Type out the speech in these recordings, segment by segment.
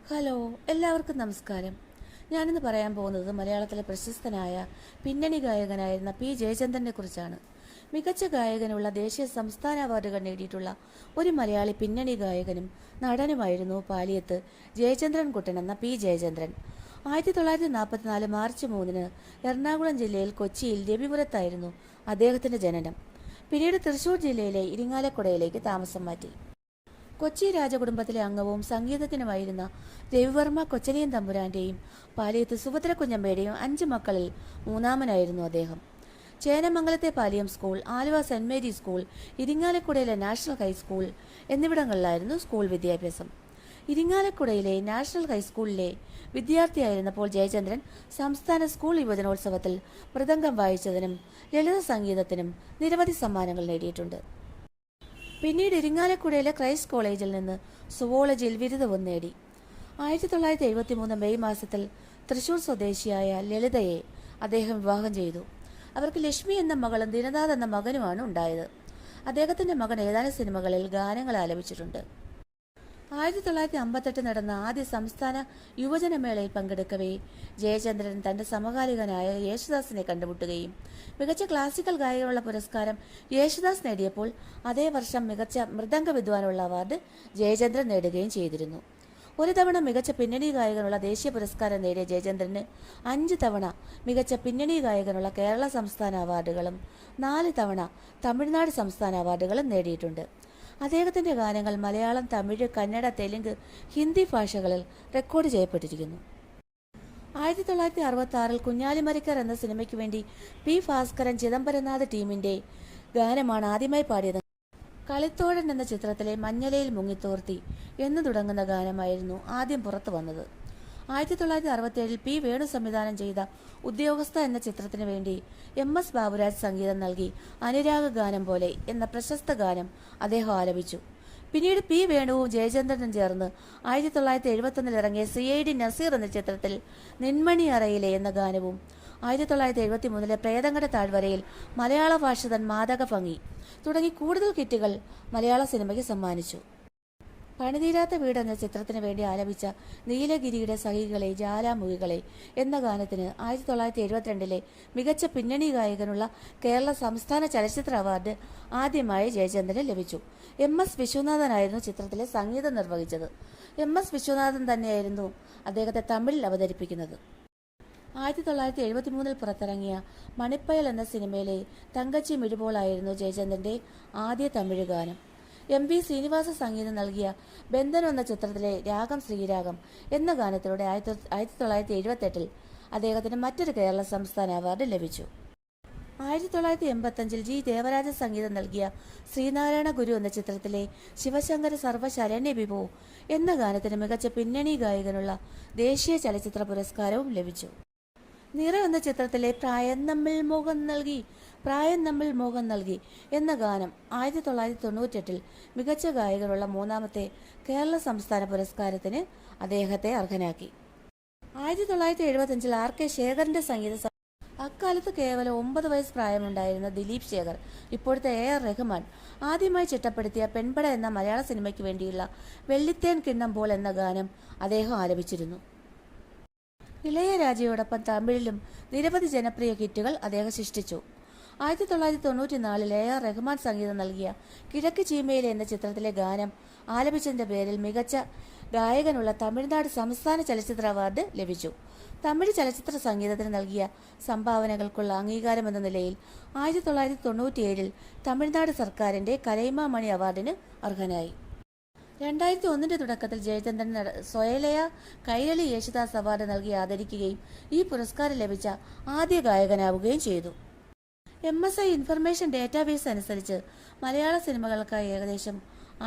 Hello, എല്ലാവർക്കും നമസ്കാരം. ഞാനിന്ന് പറയാൻ പോകുന്നത് മലയാളത്തിലെ പ്രശസ്തനായ പിന്നണി ഗായകനായിരുന്ന പി ജയചന്ദ്രനെ കുറിച്ചാണ്. മികച്ച ഗായകനുള്ള ദേശീയ സംസ്ഥാന അവാർഡുകൾ നേടിയിട്ടുള്ള ഒരു മലയാളി പിന്നണി ഗായകനും നടനുമായിരുന്നു പാലിയത്ത് ജയചന്ദ്രൻ കുട്ടൻ എന്ന പി ജയചന്ദ്രൻ. 1944 മാർച്ച് 3 എറണാകുളം ജില്ലയിൽ കൊച്ചിയിൽ രവിപുരത്തായിരുന്നു അദ്ദേഹത്തിന്റെ ജനനം. പിന്നീട് തൃശൂർ ജില്ലയിലെ ഇരിങ്ങാലക്കുടയിലേക്ക് താമസം മാറ്റി. കൊച്ചി രാജകുടുംബത്തിലെ അംഗവും സംഗീതത്തിനുമായിരുന്ന രവിവർമ്മ കൊച്ചനിയൻ തമ്പുരാന്റെയും പാലിയത്ത് സുഭദ്ര കുഞ്ഞമ്മയുടെയും 5 മക്കളിൽ മൂന്നാമനായിരുന്നു അദ്ദേഹം. ചേനമംഗലത്തെ Paliyam school, Aluva saint Mary school, ഇരിങ്ങാലക്കുടയിലെ നാഷണൽ ഹൈസ്കൂൾ എന്നിവിടങ്ങളിലായിരുന്നു സ്കൂൾ വിദ്യാഭ്യാസം. ഇരിങ്ങാലക്കുടയിലെ നാഷണൽ ഹൈസ്കൂളിലെ വിദ്യാർത്ഥിയായിരുന്നപ്പോൾ ജയചന്ദ്രൻ സംസ്ഥാന സ്കൂൾ യുവജനോത്സവത്തിൽ മൃദംഗം വായിച്ചതിനും ലളിത സംഗീതത്തിനും നിരവധി സമ്മാനങ്ങൾ നേടിയിട്ടുണ്ട്. പിന്നീട് ഇരിങ്ങാലക്കുടയിലെ ക്രൈസ്റ്റ് കോളേജിൽ നിന്ന് സുവോളജിയിൽ ബിരുദവും നേടി. 1973 മെയ് മാസത്തിൽ തൃശൂർ സ്വദേശിയായ ലളിതയെ അദ്ദേഹം വിവാഹം ചെയ്തു. അവർക്ക് ലക്ഷ്മി എന്ന മകളും ദിനനാഥ് എന്ന മകനുമാണ് ഉണ്ടായത്. അദ്ദേഹത്തിന്റെ മകൻ ഏതാനും സിനിമകളിൽ ഗാനങ്ങൾ ആലപിച്ചിട്ടുണ്ട്. 1958 നടന്ന ആദ്യ സംസ്ഥാന യുവജനമേളയിൽ പങ്കെടുക്കവേ ജയചന്ദ്രൻ തന്റെ സമകാലികനായ യേശുദാസിനെ കണ്ടുമുട്ടുകയും മികച്ച ക്ലാസിക്കൽ ഗായകനുള്ള പുരസ്കാരം യേശുദാസ് നേടിയപ്പോൾ അതേ വർഷം മികച്ച മൃദംഗ വിദ്വാനുള്ള അവാർഡ് ജയചന്ദ്രൻ നേടുകയും ചെയ്തിരുന്നു. ഒരു തവണ മികച്ച പിന്നണി ഗായകനുള്ള ദേശീയ പുരസ്കാരം നേടിയ ജയചന്ദ്രന് 5 തവണ മികച്ച പിന്നണി ഗായകനുള്ള കേരള സംസ്ഥാന അവാർഡുകളും 4 തവണ തമിഴ്നാട് സംസ്ഥാന അവാർഡുകളും നേടിയിട്ടുണ്ട്. അദ്ദേഹത്തിന്റെ ഗാനങ്ങൾ മലയാളം, തമിഴ്, കന്നഡ, തെലുങ്ക്, ഹിന്ദി ഭാഷകളിൽ റെക്കോർഡ് ചെയ്യപ്പെട്ടിരിക്കുന്നു. 1966 കുഞ്ഞാലിമരയ്ക്കർ എന്ന സിനിമയ്ക്ക് വേണ്ടി പി ഭാസ്കരൻ ചിദംബരനാഥ് ടീമിന്റെ ഗാനമാണ് ആദ്യമായി പാടിയത്. കളിത്തോഴൻ എന്ന ചിത്രത്തിലെ മഞ്ഞലയിൽ മുങ്ങിത്തോർത്തി എന്ന് തുടങ്ങുന്ന ഗാനമായിരുന്നു ആദ്യം പുറത്തു വന്നത്. 1967 പി വേണു സംവിധാനം ചെയ്ത ഉദ്യോഗസ്ഥ എന്ന ചിത്രത്തിന് വേണ്ടി MS ബാബുരാജ് സംഗീതം നൽകി അനുരാഗ ഗാനം പോലെ എന്ന പ്രശസ്ത ഗാനം അദ്ദേഹം ആലപിച്ചു. പിന്നീട് പി വേണുവും ജയചന്ദ്രനും ചേർന്ന് 1971 ഇറങ്ങിയ CID നസീർ എന്ന ചിത്രത്തിൽ നിന്മണി അറയിലെ എന്ന ഗാനവും 1973 പ്രേതങ്ങളുടെ താഴ്വരയിൽ മലയാള ഭാഷതൻ മാതക ഭംഗി തുടങ്ങി കൂടുതൽ ഹിറ്റുകൾ മലയാള സിനിമയ്ക്ക് സമ്മാനിച്ചു. പണിതീരാത്ത വീട് എന്ന ചിത്രത്തിന് വേണ്ടി ആലപിച്ച നീലഗിരിയുടെ സഖികളെ ജാലാമുഖികളെ എന്ന ഗാനത്തിന് 1972 മികച്ച പിന്നണി ഗായകനുള്ള കേരള സംസ്ഥാന ചലച്ചിത്ര അവാർഡ് ആദ്യമായി ജയചന്ദ്രന് ലഭിച്ചു. MS വിശ്വനാഥനായിരുന്നു ചിത്രത്തിലെ സംഗീതം നിർവഹിച്ചത്. MS വിശ്വനാഥൻ തന്നെയായിരുന്നു അദ്ദേഹത്തെ തമിഴിൽ അവതരിപ്പിക്കുന്നത്. 1973 പുറത്തിറങ്ങിയ മണിപ്പയൽ എന്ന സിനിമയിലെ തങ്കച്ചി മിഴിപോളായിരുന്നു ജയചന്ദ്രന്റെ ആദ്യ തമിഴ് ഗാനം. MV ശ്രീനിവാസ സംഗീതം നൽകിയ ബന്ധനം എന്ന ചിത്രത്തിലെ രാഗം ശ്രീരാഗം എന്ന ഗാനത്തിലൂടെ 1978 അദ്ദേഹത്തിന് മറ്റൊരു കേരള സംസ്ഥാന അവാർഡ് ലഭിച്ചു. 1985 G ദേവരാജ സംഗീതം നൽകിയ ശ്രീനാരായണ ഗുരു എന്ന ചിത്രത്തിലെ ശിവശങ്കര സർവശരണ്യ വിഭോ എന്ന ഗാനത്തിന് മികച്ച പിന്നണി ഗായകനുള്ള ദേശീയ ചലച്ചിത്ര പുരസ്കാരവും ലഭിച്ചു. നിറം എന്ന ചിത്രത്തിലെ പ്രായം നമ്മിൽ മോഹം നൽകി എന്ന ഗാനം 1998 മികച്ച ഗായകനുള്ള മൂന്നാമത്തെ കേരള സംസ്ഥാന പുരസ്കാരത്തിന് അദ്ദേഹത്തെ അർഹനാക്കി. 1975 RK ശേഖറിന്റെ സംഗീത അക്കാലത്ത് കേവലം 9 വയസ്സ് പ്രായമുണ്ടായിരുന്ന ദിലീപ് ശേഖർ ഇപ്പോഴത്തെ AR റഹ്മാൻ ആദ്യമായി ചിട്ടപ്പെടുത്തിയ പെൺപട എന്ന മലയാള സിനിമയ്ക്ക് വേണ്ടിയുള്ള വെള്ളിത്തേൻ കിണ്ണം പോൽ എന്ന ഗാനം അദ്ദേഹം ആലപിച്ചിരുന്നു. ഇളയരാജയോടൊപ്പം തമിഴിലും നിരവധി ജനപ്രിയ ഹിറ്റുകൾ അദ്ദേഹം സൃഷ്ടിച്ചു. 1994 AR റഹ്മാൻ സംഗീതം നൽകിയ കിഴക്ക് ചീമയിലെ എന്ന ചിത്രത്തിലെ ഗാനം ആലപിച്ചതിന്റെ പേരിൽ മികച്ച ഗായകനുള്ള തമിഴ്നാട് സംസ്ഥാന ചലച്ചിത്ര അവാർഡ് ലഭിച്ചു. തമിഴ് ചലച്ചിത്ര സംഗീതത്തിന് നൽകിയ സംഭാവനകൾക്കുള്ള അംഗീകാരമെന്ന നിലയിൽ 1997 തമിഴ്നാട് സർക്കാരിന്റെ കലൈമാമണി അവാർഡിന് അർഹനായി. 2001 തുടക്കത്തിൽ ജയചന്ദ്രൻ സ്വയലയ കൈരളി യേശുദാസ് അവാർഡ് നൽകി ആദരിക്കുകയും ഈ പുരസ്കാരം ലഭിച്ച ആദ്യ ഗായകനാവുകയും ചെയ്തു. MSI ഇൻഫർമേഷൻ ഡേറ്റാബേസ് അനുസരിച്ച് മലയാള സിനിമകൾക്കായി ഏകദേശം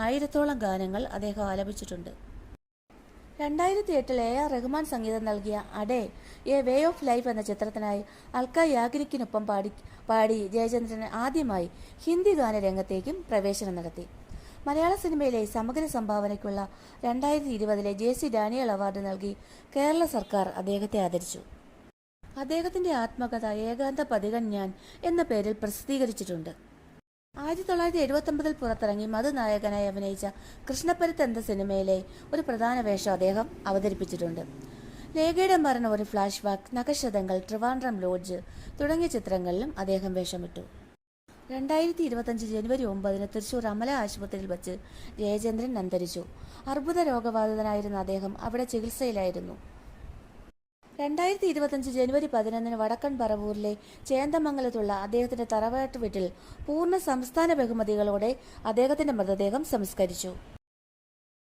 1000ഓളം ഗാനങ്ങൾ അദ്ദേഹം ആലപിച്ചിട്ടുണ്ട്. 2008 AR റഹ്മാൻ സംഗീതം നൽകിയ അഡേ എ വേ ഓഫ് ലൈഫ് എന്ന ചിത്രത്തിനായി അൽക്ക യാഗ്നിക്കിനൊപ്പം പാടി ജയചന്ദ്രൻ ആദ്യമായി ഹിന്ദി ഗാനരംഗത്തേക്കും പ്രവേശനം നടത്തി. മലയാള സിനിമയിലെ സമഗ്ര സംഭാവനയ്ക്കുള്ള 2020 JC ഡാനിയൽ അവാർഡ് നൽകി കേരള സർക്കാർ അദ്ദേഹത്തെ ആദരിച്ചു. അദ്ദേഹത്തിന്റെ ആത്മകഥ ഏകാന്ത പതികൻ ഞാൻ എന്ന പേരിൽ പ്രസിദ്ധീകരിച്ചിട്ടുണ്ട്. 1979 പുറത്തിറങ്ങി മധുനായകനായി അഭിനയിച്ച കൃഷ്ണപ്പരുത്ത് എന്ന സിനിമയിലെ ഒരു പ്രധാന വേഷം അദ്ദേഹം അവതരിപ്പിച്ചിട്ടുണ്ട്. ലേഖയുടെ മരണം, ഒരു ഫ്ലാഷ് ബാക്ക്, നഖശതങ്ങൾ, ട്രിവാൻഡ്രം ലോഡ്ജ് തുടങ്ങിയ ചിത്രങ്ങളിലും അദ്ദേഹം വേഷമിട്ടു. 2025 ജനുവരി 9 തൃശൂർ അമല ആശുപത്രിയിൽ വച്ച് ജയചന്ദ്രൻ അന്തരിച്ചു. അർബുദ രോഗബാധിതനായിരുന്ന അദ്ദേഹം അവിടെ ചികിത്സയിലായിരുന്നു. 2025 ജനുവരി 11 വടക്കൻ പറവൂരിലെ ചേന്ദമംഗലത്തുള്ള അദ്ദേഹത്തിന്റെ തറവാട്ട് വീട്ടിൽ പൂർണ്ണ സംസ്ഥാന ബഹുമതികളോടെ അദ്ദേഹത്തിന്റെ മൃതദേഹം സംസ്കരിച്ചു.